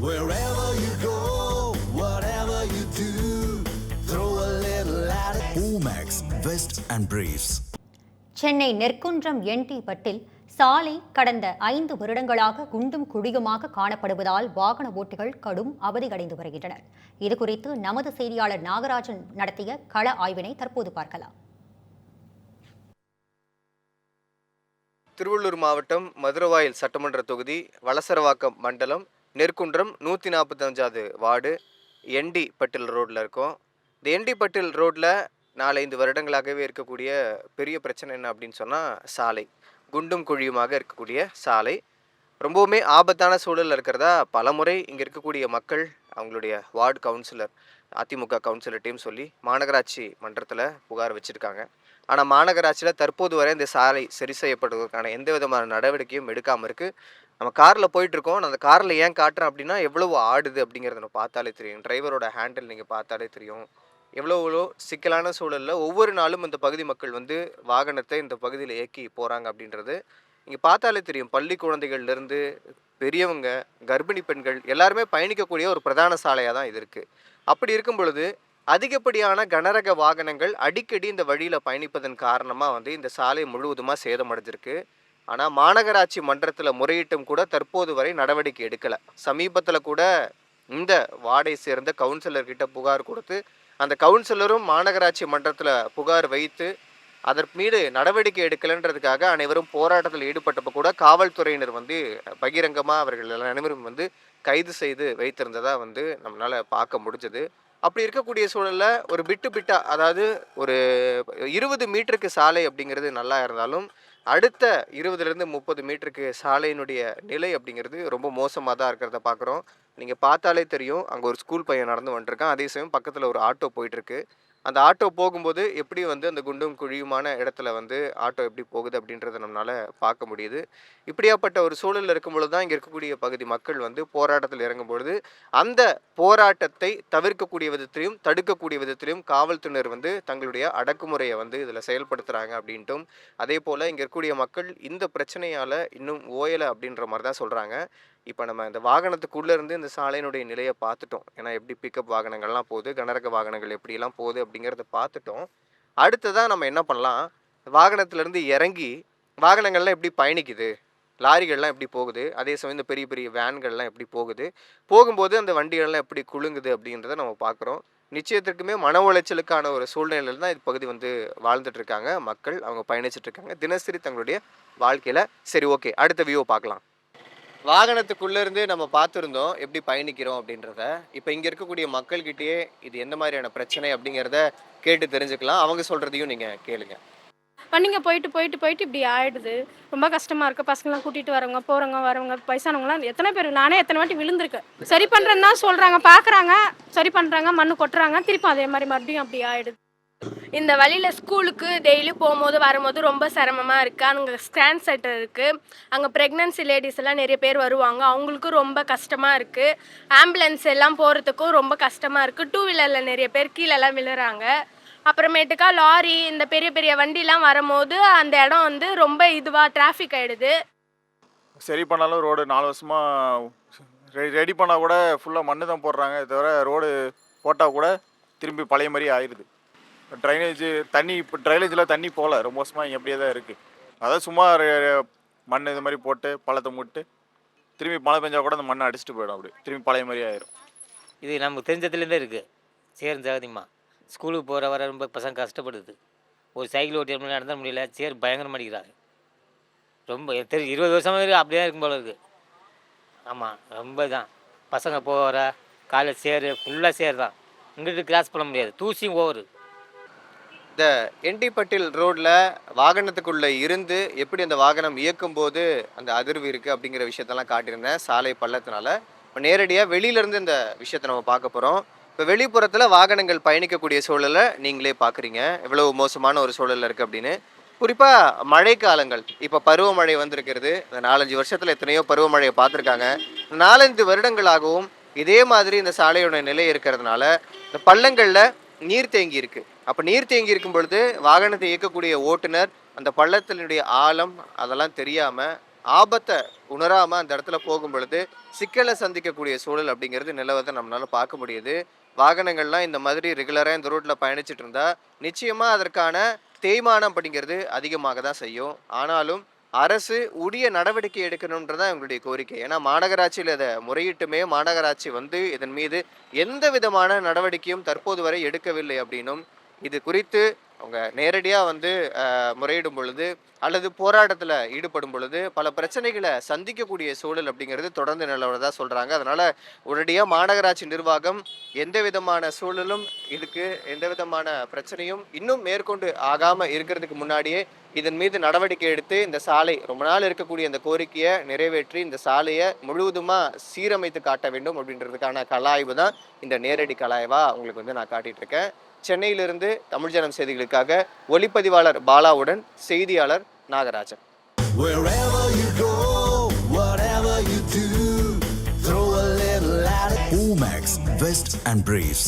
Wherever you go, whatever you do, throw a little at it. Omax, Vest and Briefs. Chennai Nerkundram என்டி பட்டில் சாலை கடந்த 5 வருடங்களாக குண்டும் குழியுமாக காணப்படுவதால் வாகன ஓட்டிகள் கடும் அவதியடைந்து வருகின்றனர். இதுகுறித்து நமது செய்தியாளர் நாகராஜன் நடத்திய கள ஆய்வினை தற்போது பார்க்கலாம். திருவள்ளூர் மாவட்டம் மதுரவாயல் சட்டமன்ற தொகுதி வலசரவாக்கம் மண்டலம் நெற்குன்றம் 145வது வார்டு என்டி பட்டில் ரோட்டில் இருக்கோம். இந்த என்டி பட்டில் ரோட்டில் 4-5 வருடங்களாகவே இருக்கக்கூடிய பெரிய பிரச்சனை என்ன அப்படின்னு சொன்னால் சாலை, குண்டும் குழியுமாக இருக்கக்கூடிய சாலை ரொம்பவுமே ஆபத்தான சூழலில் இருக்கிறதா பலமுறை இங்கே இருக்கக்கூடிய மக்கள் அவங்களுடைய வார்டு கவுன்சிலர் அதிமுக கவுன்சிலர்ட்டையும் சொல்லி மாநகராட்சி மன்றத்தில் புகார் வச்சுருக்காங்க. ஆனால் மாநகராட்சியில் தற்போது வரை இந்த சாலை சரி செய்யப்படுவதற்கான எந்த விதமான நடவடிக்கையும் எடுக்காமல் இருக்குது. நம்ம காரில் போயிட்டுருக்கோம். நான் அந்த காரில் ஏன் காட்டுறேன் அப்படின்னா எவ்வளவு ஆடுது அப்படிங்கிறத நம்ம பார்த்தாலே தெரியும். டிரைவரோட ஹேண்டில் நீங்கள் பார்த்தாலே தெரியும். எவ்வளோ சிக்கலான சூழலில் ஒவ்வொரு நாளும் இந்த பகுதி மக்கள் வாகனத்தை இந்த பகுதியில் இயக்கி போகிறாங்க அப்படின்றது இங்கே பார்த்தாலே தெரியும். பள்ளி குழந்தைகள்லேருந்து பெரியவங்க, கர்ப்பிணி பெண்கள் எல்லாருமே பயணிக்கக்கூடிய ஒரு பிரதான சாலையாக தான் இது இருக்குது. அப்படி இருக்கும் பொழுது அதிகப்படியான கனரக வாகனங்கள் அடிக்கடி இந்த வழியில் பயணிப்பதன் காரணமாக இந்த சாலை முழுவதுமாக சேதமடைஞ்சிருக்கு. ஆனால் மாநகராட்சி மன்றத்தில் முறையிட்டும் கூட தற்போது வரை நடவடிக்கை எடுக்கலை. சமீபத்தில் கூட இந்த வார்டை சேர்ந்த கவுன்சிலர்கிட்ட புகார் கொடுத்து அந்த கவுன்சிலரும் மாநகராட்சி மன்றத்தில் புகார் வைத்து அதற்கு மீது நடவடிக்கை எடுக்கலைன்றதுக்காக அனைவரும் போராட்டத்தில் ஈடுபட்டப்போ கூட காவல்துறையினர் பகிரங்கமாக அவர்கள் அனைவரும் கைது செய்து வைத்திருந்ததா நம்மளால் பார்க்க முடிஞ்சது. அப்படி இருக்கக்கூடிய சூழலில் ஒரு பிட்டா, அதாவது ஒரு 20 மீட்டருக்கு சாலை அப்படிங்கிறது நல்லா இருந்தாலும் அடுத்த 20லேருந்து 30 மீட்டருக்கு சாலையினுடைய நிலை அப்படிங்கிறது ரொம்ப மோசமாக தான் இருக்கிறத பார்க்குறோம். நீங்கள் பார்த்தாலே தெரியும். அங்கே ஒரு ஸ்கூல் பையன் நடந்து வந்துட்டுருக்கான். அதே சமயம் பக்கத்தில் ஒரு ஆட்டோ போயிட்டுருக்கு. அந்த ஆட்டோ போகும்போது எப்படி அந்த குண்டும் குழியுமான இடத்துல ஆட்டோ எப்படி போகுது அப்படின்றத நம்மளால் பார்க்க முடியுது. இப்படியாப்பட்ட ஒரு சூழலில் இருக்கும்பொழுது தான் இங்கே இருக்கக்கூடிய பகுதி மக்கள் போராட்டத்தில் இறங்கும்பொழுது அந்த போராட்டத்தை தவிர்க்கக்கூடிய விதத்திலையும் தடுக்கக்கூடிய விதத்திலையும் காவல்துறையினர் தங்களுடைய அடக்குமுறையை இதில் செயல்படுத்துகிறாங்க அப்படின்ட்டும், அதே போல் இங்கே இருக்கக்கூடிய மக்கள் இந்த பிரச்சனையால் இன்னும் ஓயலை அப்படின்ற மாதிரி தான் சொல்கிறாங்க. இப்போ நம்ம இந்த வாகனத்துக்குள்ளே இருந்து இந்த சாலையினுடைய நிலையை பார்த்துட்டோம். ஏன்னா எப்படி பிக்கப் வாகனங்கள்லாம் போகுது, கனரக வாகனங்கள் எப்படிலாம் போகுது அப்படிங்கிறத பார்த்துட்டோம். அடுத்ததான் நம்ம என்ன பண்ணலாம், வாகனத்திலேருந்து இறங்கி வாகனங்கள்லாம் எப்படி பயணிக்குது, லாரிகள்லாம் எப்படி போகுது, அதே சமயம் இந்த பெரிய பெரிய வேன்கள்லாம் எப்படி போகுது, போகும்போது அந்த வண்டிகள்லாம் எப்படி குலுங்குது அப்படின்றத நம்ம பார்க்குறோம். நிச்சயத்திற்குமே மன உளைச்சலுக்கான ஒரு சூழ்நிலையில் தான் இது பகுதி வாழ்ந்துட்டுருக்காங்க மக்கள். அவங்க பயணிச்சுட்ருக்காங்க தினசரி தங்களுடைய வாழ்க்கையில். சரி, ஓகே, அடுத்த வியூவை பார்க்கலாம். வாகனத்துக்குள்ளேருந்து நம்ம பார்த்துருந்தோம் எப்படி பயணிக்கிறோம் அப்படின்றத. இப்போ இங்கே இருக்கக்கூடிய மக்கள்கிட்டயே இது எந்த மாதிரியான பிரச்சனை அப்படிங்கிறத கேட்டு தெரிஞ்சுக்கலாம். அவங்க சொல்கிறதையும் நீங்கள் கேளுங்க. வண்டிங்க போயிட்டு இப்படி ஆயிடுது. ரொம்ப கஷ்டமாக இருக்குது. பசங்களாம் கூட்டிகிட்டு வரவங்க, போகிறவங்க, வரவங்க, வயசானவங்களாம் எத்தனை பேர், நானே எத்தனை வாட்டி விழுந்திருக்கேன். சரி பண்ணுறேன்னு தான் சொல்கிறாங்க, பார்க்குறாங்க, சரி பண்ணுறாங்க, மண்ணு கொட்டுறாங்க, திருப்பி அதே மாதிரி மறுபடியும் அப்படி ஆயிடுது. இந்த வழியில் ஸ்கூலுக்கு டெய்லி போகும்போது வரும்போது ரொம்ப சிரமமாக இருக்குது. அங்கே ஸ்கேன் சென்டர் இருக்குது. அங்கே ப்ரெக்னன்சி லேடிஸ் எல்லாம் நிறைய பேர் வருவாங்க. அவங்களுக்கும் ரொம்ப கஷ்டமாக இருக்குது. ஆம்புலன்ஸ் எல்லாம் போகிறதுக்கும் ரொம்ப கஷ்டமாக இருக்குது. 2 வீலரில் நிறைய பேர் கீழெல்லாம் விழுறாங்க. அப்புறமேட்டுக்கா லாரி, இந்த பெரிய பெரிய வண்டிலாம் வரும்போது அந்த இடம் ரொம்ப இதுவாக டிராஃபிக் ஆகிடுது. சரி பண்ணாலும் ரோடு 4 வருஷமாக ரெடி பண்ணால் கூட ஃபுல்லாக மண்ணு தான் போடுறாங்க. தவிர ரோடு போட்டால் கூட திரும்பி பழைய மாதிரியே ஆயிடுது. ட்ரைனேஜ் தண்ணி, இப்போ ட்ரைனேஜில் தண்ணி போகல, ரொம்ப வருஷமாக இங்கே அப்படியே தான் இருக்குது. அதாவது சும்மா மண் இது மாதிரி போட்டு பள்ளத்தை மூட்டு திரும்பி மழை பெஞ்சால் கூட அந்த மண்ணை அடிச்சுட்டு போயிடும். அப்படி திரும்பி பழைய மாதிரி ஆயிரும். இது நமக்கு தெரிஞ்சதுலேருந்தே இருக்குது. சேரும் ஜாதிமா ஸ்கூலுக்கு போகிற வர ரொம்ப பசங்க கஷ்டப்படுது. ஒரு சைக்கிள் ஓட்டி நடந்த முடியல. சேர் பயங்கரமாக அடிக்கிறாங்க. ரொம்ப தெரியும் 20 வருஷமாக அப்படியே இருக்கும் போல இருக்குது. ஆமாம், ரொம்ப தான் பசங்க போகிற காலையில் சேர் ஃபுல்லாக சேர் தான். இங்கிட்டு கிராஸ் பண்ண முடியாது, தூசியும் ஓவரு. இந்த என்டி பட்டில் ரோட்டில் வாகனத்துக்குள்ளே இருந்து எப்படி அந்த வாகனம் இயக்கும் போது அந்த அதிர்வு இருக்குது அப்படிங்கிற விஷயத்தெல்லாம் காட்டியிருந்தேன் சாலை பள்ளத்தினால. இப்போ நேரடியாக வெளியிலேருந்து இந்த விஷயத்தை நம்ம பார்க்க போகிறோம். இப்போ வெளிப்புறத்தில் வாகனங்கள் பயணிக்கக்கூடிய சூழலை நீங்களே பார்க்குறீங்க எவ்வளோ மோசமான ஒரு சூழலில் இருக்குது அப்படின்னு. குறிப்பாக மழை காலங்கள், இப்போ பருவமழை வந்திருக்கிறது. இந்த 4-5 வருஷத்தில் எத்தனையோ பருவமழையை பார்த்துருக்காங்க. 4-5 வருடங்களாகவும் இதே மாதிரி இந்த சாலையோட நிலை இருக்கிறதுனால இந்த பள்ளங்களில் நீர் தேங்கி இருக்குது. அப்போ நீர் தேங்கி இருக்கும் பொழுது வாகனத்தை இயக்கக்கூடிய ஓட்டுநர் அந்த பள்ளத்தினுடைய ஆழம் அதெல்லாம் தெரியாமல் ஆபத்தை உணராமல் அந்த இடத்துல போகும் பொழுது சிக்கலை சந்திக்கக்கூடிய சூழல் அப்படிங்கிறது நிலவதை நம்மளால பார்க்க முடியுது. வாகனங்கள்லாம் இந்த மாதிரி ரெகுலராக இந்த ரோட்டில் பயணிச்சுட்டு இருந்தா நிச்சயமாக அதற்கான தேய்மானம் அப்படிங்கிறது அதிகமாக தான் செய்யும். ஆனாலும் அரசு உரிய நடவடிக்கை எடுக்கணுன்றதான் எங்களுடைய கோரிக்கை. ஏன்னா மாநகராட்சியில் இதை முறையிட்டுமே மாநகராட்சி இதன் மீது எந்த விதமான நடவடிக்கையும் தற்போது வரை எடுக்கவில்லை அப்படின்னும், இது குறித்து அவங்க நேரடியாக முறையிடும் பொழுது அல்லது போராட்டத்தில் ஈடுபடும் பொழுது பல பிரச்சனைகளை சந்திக்கக்கூடிய சூழல் அப்படிங்கிறது தொடர்ந்து நிலவரதா சொல்கிறாங்க. அதனால் உடனடியாக மாநகராட்சி நிர்வாகம் எந்த விதமான சூழலும் இதுக்கு எந்த விதமான பிரச்சனையும் இன்னும் மேற்கொண்டு ஆகாமல் இருக்கிறதுக்கு முன்னாடியே இதன் மீது நடவடிக்கை எடுத்து இந்த சாலை ரொம்ப நாள் இருக்கக்கூடிய இந்த கோரிக்கையை நிறைவேற்றி இந்த சாலையை முழுவதுமாக சீரமைத்து காட்ட வேண்டும் அப்படின்றதுக்கான கலாய்வு தான் இந்த நேரடி கலாய்வாக உங்களுக்கு நான் காட்டிட்டு இருக்கேன். சென்னையிலிருந்து தமிழ் ஜனம் செய்திகளுக்காக ஒளிப்பதிவாளர் பாலாவுடன் செய்தியாளர் Nagarajan. Wherever you go, whatever you do, throw a little at it. Omax, Vest and Briefs.